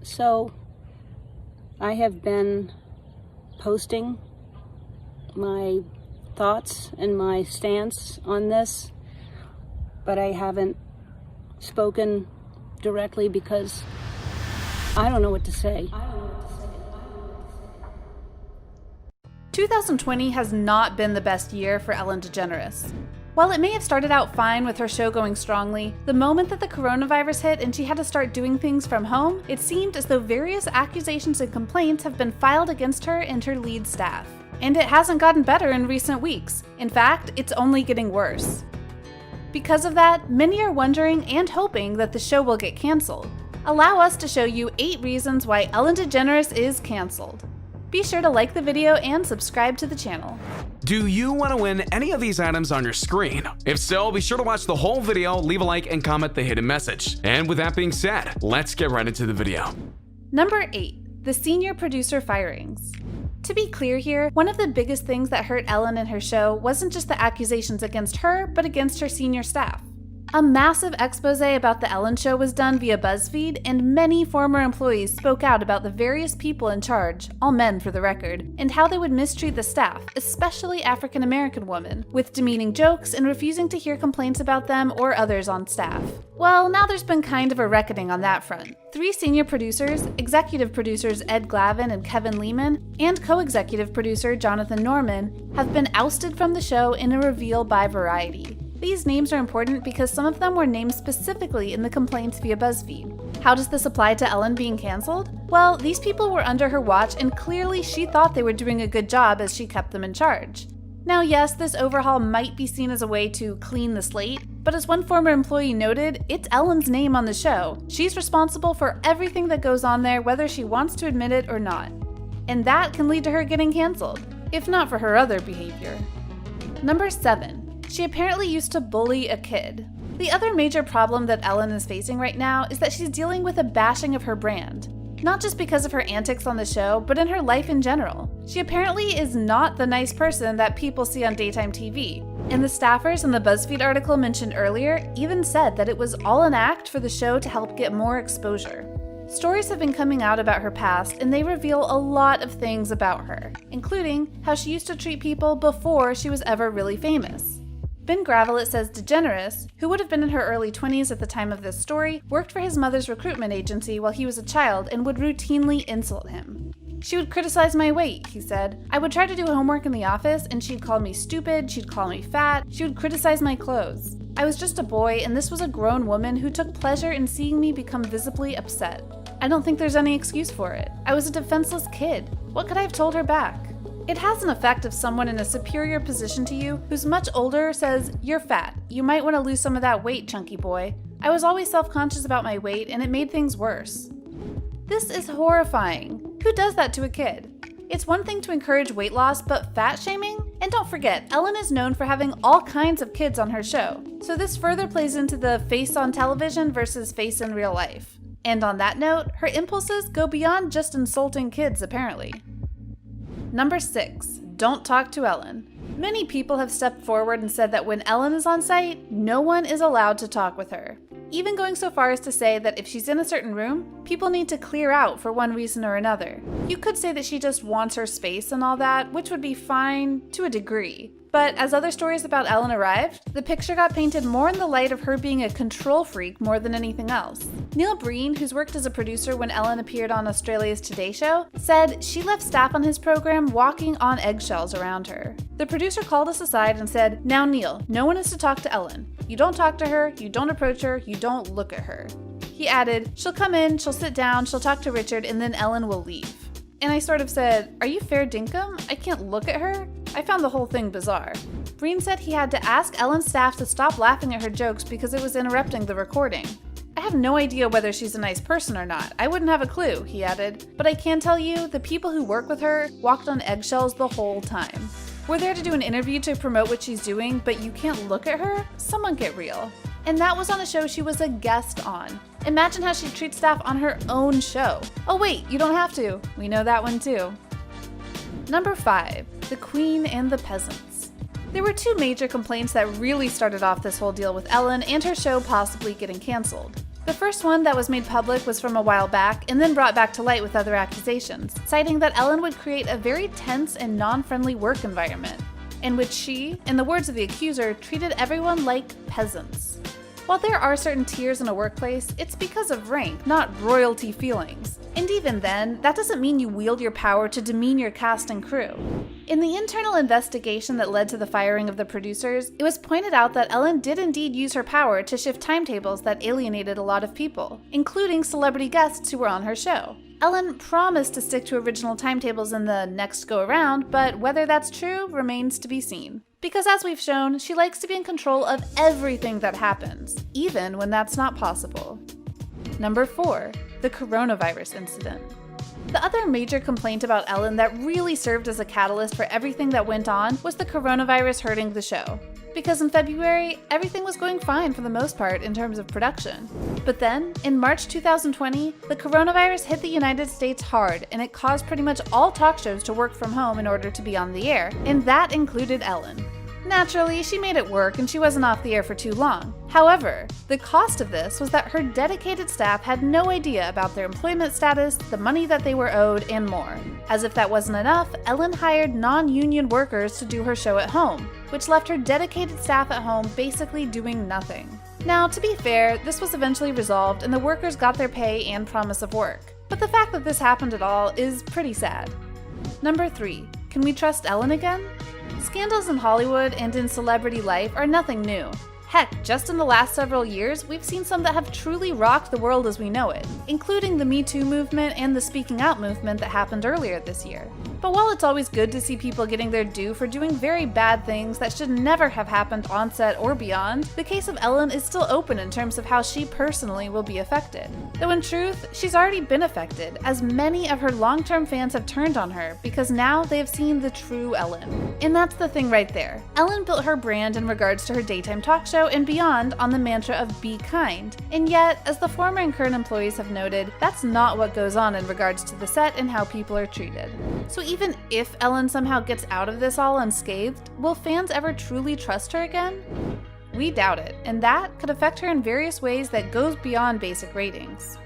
So I have been posting my thoughts and my stance on this, but I haven't spoken directly because I don't know what to say. 2020 has not been the best year for Ellen DeGeneres. While it may have started out fine with her show going strongly, the moment that the coronavirus hit and she had to start doing things from home, it seemed as though various accusations and complaints have been filed against her and her lead staff. And it hasn't gotten better in recent weeks. In fact, it's only getting worse. Because of that, many are wondering and hoping that the show will get canceled. Allow us to show you 8 reasons why Ellen DeGeneres is canceled. Be sure to like the video and subscribe to the channel. Do you want to win any of these items on your screen? If so, be sure to watch the whole video, leave a like, and comment the hidden message. And with that being said, let's get right into the video. Number 8. The senior producer firings. To be clear here, one of the biggest things that hurt Ellen and her show wasn't just the accusations against her, but against her senior staff. A massive expose about the Ellen Show was done via BuzzFeed, and many former employees spoke out about the various people in charge, all men for the record, and how they would mistreat the staff, especially African American women, with demeaning jokes and refusing to hear complaints about them or others on staff. Well, now there's been kind of a reckoning on that front. 3 senior producers, executive producers Ed Glavin and Kevin Lehman, and co-executive producer Jonathan Norman, have been ousted from the show in a reveal by Variety. These names are important because some of them were named specifically in the complaints via BuzzFeed. How does this apply to Ellen being canceled? Well, these people were under her watch and clearly she thought they were doing a good job as she kept them in charge. Now yes, this overhaul might be seen as a way to clean the slate, but as one former employee noted, it's Ellen's name on the show. She's responsible for everything that goes on there whether she wants to admit it or not. And that can lead to her getting canceled, if not for her other behavior. Number 7. She apparently used to bully a kid. The other major problem that Ellen is facing right now is that she's dealing with a bashing of her brand. Not just because of her antics on the show, but in her life in general. She apparently is not the nice person that people see on daytime TV. And the staffers in the BuzzFeed article mentioned earlier even said that it was all an act for the show to help get more exposure. Stories have been coming out about her past, and they reveal a lot of things about her, including how she used to treat people before she was ever really famous. Ben Gravelet says DeGeneres, who would have been in her early 20s at the time of this story, worked for his mother's recruitment agency while he was a child and would routinely insult him. She would criticize my weight, he said. I would try to do homework in the office and she'd call me stupid, she'd call me fat, she would criticize my clothes. I was just a boy and this was a grown woman who took pleasure in seeing me become visibly upset. I don't think there's any excuse for it. I was a defenseless kid. What could I have told her back? It has an effect if someone in a superior position to you, who's much older, says, "You're fat. You might want to lose some of that weight, chunky boy." I was always self-conscious about my weight, and it made things worse. This is horrifying. Who does that to a kid? It's one thing to encourage weight loss, but fat shaming? And don't forget, Ellen is known for having all kinds of kids on her show, so this further plays into the face on television versus face in real life. And on that note, her impulses go beyond just insulting kids, apparently. Number 6. Don't talk to Ellen. Many people have stepped forward and said that when Ellen is on site, no one is allowed to talk with her. Even going so far as to say that if she's in a certain room, people need to clear out for one reason or another. You could say that she just wants her space and all that, which would be fine to a degree. But as other stories about Ellen arrived, the picture got painted more in the light of her being a control freak more than anything else. Neil Breen, who's worked as a producer when Ellen appeared on Australia's Today Show, said she left staff on his program walking on eggshells around her. The producer called us aside and said, "Now Neil, no one is to talk to Ellen. You don't talk to her, you don't approach her, you don't look at her." He added, "She'll come in, she'll sit down, she'll talk to Richard, and then Ellen will leave." And I sort of said, "Are you fair dinkum? I can't look at her?" I found the whole thing bizarre. Breen said he had to ask Ellen's staff to stop laughing at her jokes because it was interrupting the recording. "I have no idea whether she's a nice person or not. I wouldn't have a clue," he added. "But I can tell you, the people who work with her walked on eggshells the whole time. We're there to do an interview to promote what she's doing, but you can't look at her? Someone get real." And that was on a show she was a guest on. Imagine how she treats staff on her own show. Oh wait, you don't have to. We know that one too. Number 5. The Queen and the Peasants. There were 2 major complaints that really started off this whole deal with Ellen and her show possibly getting canceled. The first one that was made public was from a while back and then brought back to light with other accusations, citing that Ellen would create a very tense and non-friendly work environment, in which she, in the words of the accuser, treated everyone like peasants. While there are certain tiers in a workplace, it's because of rank, not royalty feelings. And even then, that doesn't mean you wield your power to demean your cast and crew. In the internal investigation that led to the firing of the producers, it was pointed out that Ellen did indeed use her power to shift timetables that alienated a lot of people, including celebrity guests who were on her show. Ellen promised to stick to original timetables in the next go-around, but whether that's true remains to be seen. Because as we've shown, she likes to be in control of everything that happens, even when that's not possible. Number 4. The coronavirus incident. The other major complaint about Ellen that really served as a catalyst for everything that went on was the coronavirus hurting the show. Because in February, everything was going fine for the most part in terms of production. But then, in March 2020, the coronavirus hit the United States hard, and it caused pretty much all talk shows to work from home in order to be on the air, and that included Ellen. Naturally, she made it work and she wasn't off the air for too long. However, the cost of this was that her dedicated staff had no idea about their employment status, the money that they were owed, and more. As if that wasn't enough, Ellen hired non-union workers to do her show at home, which left her dedicated staff at home basically doing nothing. Now, to be fair, this was eventually resolved and the workers got their pay and promise of work. But the fact that this happened at all is pretty sad. Number 3. Can we trust Ellen again? Scandals in Hollywood and in celebrity life are nothing new. Heck, just in the last several years, we've seen some that have truly rocked the world as we know it, including the Me Too movement and the Speaking Out movement that happened earlier this year. But while it's always good to see people getting their due for doing very bad things that should never have happened on set or beyond, the case of Ellen is still open in terms of how she personally will be affected. Though in truth, she's already been affected, as many of her long-term fans have turned on her because now they have seen the true Ellen. And that's the thing right there. Ellen built her brand in regards to her daytime talk show and beyond on the mantra of be kind. And yet, as the former and current employees have noted, that's not what goes on in regards to the set and how people are treated. So even if Ellen somehow gets out of this all unscathed, will fans ever truly trust her again? We doubt it, and that could affect her in various ways that goes beyond basic ratings.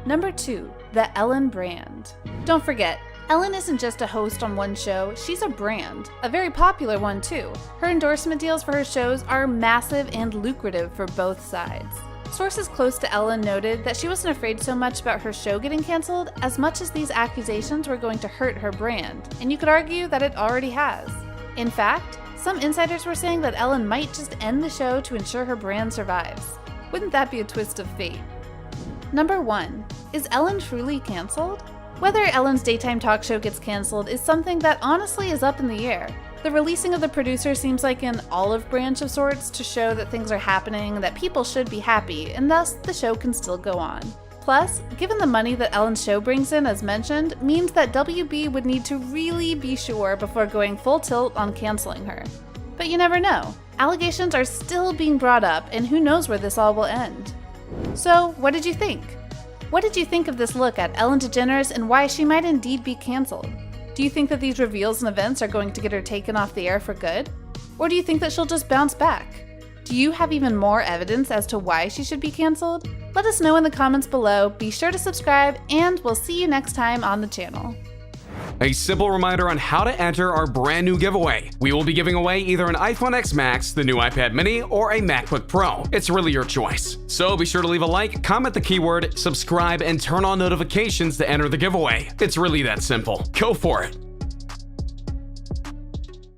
Number 2. The Ellen brand. Don't forget, Ellen isn't just a host on one show, she's a brand. A very popular one too. Her endorsement deals for her shows are massive and lucrative for both sides. Sources close to Ellen noted that she wasn't afraid so much about her show getting canceled as much as these accusations were going to hurt her brand, and you could argue that it already has. In fact, some insiders were saying that Ellen might just end the show to ensure her brand survives. Wouldn't that be a twist of fate? Number 1. Is Ellen truly canceled? Whether Ellen's daytime talk show gets canceled is something that honestly is up in the air. The releasing of the producer seems like an olive branch of sorts to show that things are happening, that people should be happy, and thus the show can still go on. Plus, given the money that Ellen's show brings in as mentioned, means that WB would need to really be sure before going full tilt on canceling her. But you never know. Allegations are still being brought up, and who knows where this all will end. So, what did you think? What did you think of this look at Ellen DeGeneres and why she might indeed be canceled? Do you think that these reveals and events are going to get her taken off the air for good? Or do you think that she'll just bounce back? Do you have even more evidence as to why she should be canceled? Let us know in the comments below, be sure to subscribe, and we'll see you next time on the channel. A simple reminder on how to enter our brand new giveaway. We will be giving away either an iPhone X Max, the new iPad mini, or a MacBook Pro. It's really your choice. So be sure to leave a like, comment the keyword, subscribe, and turn on notifications to enter the giveaway. It's really that simple. Go for it.